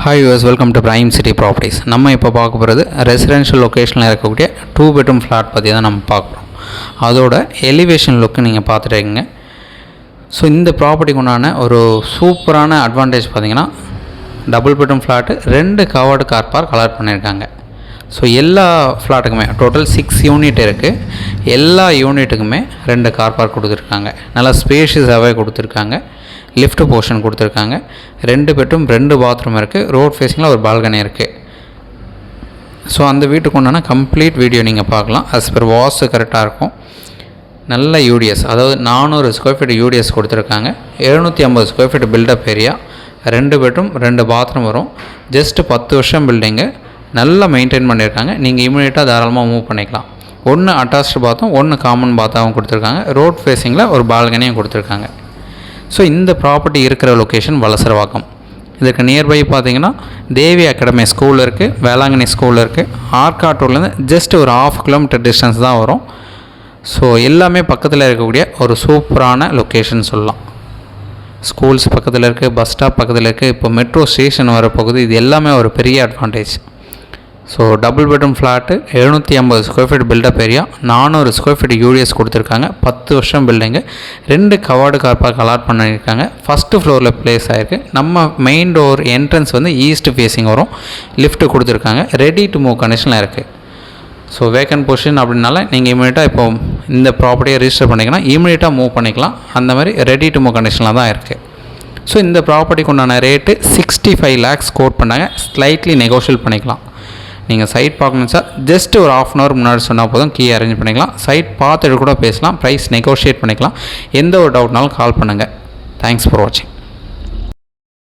Hi viewers, welcome to Prime City Properties. நம்ம இப்போ பார்க்க போகிறது ரெசிடென்ஷியல் லொக்கேஷனில் இருக்கக்கூடிய 2 bedroom ஃப்ளாட் பற்றி தான் நம்ம பார்க்குறோம். அதோட எலிவேஷன் லுக்கு நீங்கள் பார்த்துட்டீங்க. ஸோ இந்த ப்ராப்பர்ட்டிக்கு உண்டான ஒரு சூப்பரான அட்வான்டேஜ் பார்த்தீங்கன்னா double bedroom flat 2 covered car park கலர் பண்ணியிருக்காங்க. ஸோ எல்லா ஃப்ளாட்டுக்குமே டோட்டல் 6 யூனிட் இருக்குது. எல்லா யூனிட்டுக்குமே 2 கார் பார்க் கொடுத்துருக்காங்க. நல்லா ஸ்பேஷியஸாகவே கொடுத்துருக்காங்க. லிஃப்ட் போர்ஷன் கொடுத்துருக்காங்க. 2 பெட்ரூம் 2 பாத்ரூம் இருக்குது. ரோட் ஃபேஸிங்கில் ஒரு பால்கனி இருக்குது. ஸோ அந்த வீட்டுக்கு உண்டான கம்ப்ளீட் வீடியோ நீங்கள் பார்க்கலாம். அஸ் பர் வாஸ்து கரெக்டாக இருக்கும். நல்ல யூடிஎஸ், அதாவது 400 ஸ்கொயர் ஃபீட் யூடிஎஸ் கொடுத்துருக்காங்க. 750 square feet built up area. 2 bedroom 2 bathroom வரும். ஜஸ்ட்டு 10 வருஷம் பில்டிங்கு. நல்லா மெயின்டைன் பண்ணியிருக்காங்க. நீங்கள் இமீடியட்டாக தாராளமாக மூவ் பண்ணிக்கலாம். 1 அட்டாச்டு பாத்ரூம் 1 காமன் பாத்தாகவும் கொடுத்துருக்காங்க. ரோட் ஃபேஸிங்கில் ஒரு பால்கனியும் கொடுத்துருக்காங்க. ஸோ இந்த ப்ராப்பர்ட்டி இருக்கிற லொக்கேஷன் வலசரவாக்கம். இதுக்கு நியர்பை பார்த்தீங்கன்னா தேவி அகாடமி ஸ்கூல் இருக்குது, வேளாங்கண்ணி ஸ்கூல் இருக்குது. ஆர்காட்டூர்லேருந்து ஜஸ்ட் ஒரு 1/2 கிலோமீட்டர் டிஸ்டன்ஸ் தான் வரும். ஸோ எல்லாமே பக்கத்தில் இருக்கக்கூடிய ஒரு சூப்பரான லொக்கேஷன் சொல்லலாம். ஸ்கூல்ஸ் பக்கத்தில் இருக்குது, பஸ் ஸ்டாப் பக்கத்தில் இருக்குது, இப்போ மெட்ரோ ஸ்டேஷன் வரப்போகுது. இது எல்லாமே ஒரு பெரிய advantage. So double bedroom flat 750 square feet built up area, 400 square feet UDS கொடுத்துருக்காங்க. 10 வருஷம் building. 2 covered car park allot பண்ணியிருக்காங்க. ஃபஸ்ட்டு ஃப்ளோரில் ப்ளேஸ் ஆகிருக்கு. நம்ம மெயின் டோர் என்ட்ரன்ஸ் வந்து ஈஸ்ட் ஃபேஸிங் வரும். லிஃப்ட் கொடுத்துருக்காங்க. ரெடி டு மூவ் கண்டிஷனில் இருக்குது. ஸோ வேக்கன்ட் பொசிஷன் அப்படின்னால நீங்கள் இமீடியட்டாக இப்போ இந்த ப்ராப்பர்ட்டியை ரிஜிஸ்டர் பண்ணிக்கலாம், இமீடியட்டாக மூவ் பண்ணிக்கலாம். அந்த மாதிரி ரெடி டு மூவ் கண்டிஷனில் தான் இருக்குது. ஸோ இந்த ப்ராப்பர்ட்டிக்கு உண்டான ரேட்டு 65 lakhs கோட் பண்ணாங்க. ஸ்லைட்லி நெகோஷியல் பண்ணிக்கலாம். நீங்கள் சைட் பார்க்கணும் சார், ஜஸ்ட் ஒரு 1/2 hour முன்னாடி சொன்னால் போதும், கீ அரேஞ்ச் பண்ணிக்கலாம். சைட் பார்த்துட்டு கூட பேசலாம். ப்ரைஸ் நெகோஷியேட் பண்ணிக்கலாம். எந்த ஒரு டவுட்னாலும் கால் பண்ணுங்கள். தேங்க்ஸ் ஃபார் வாட்சிங்.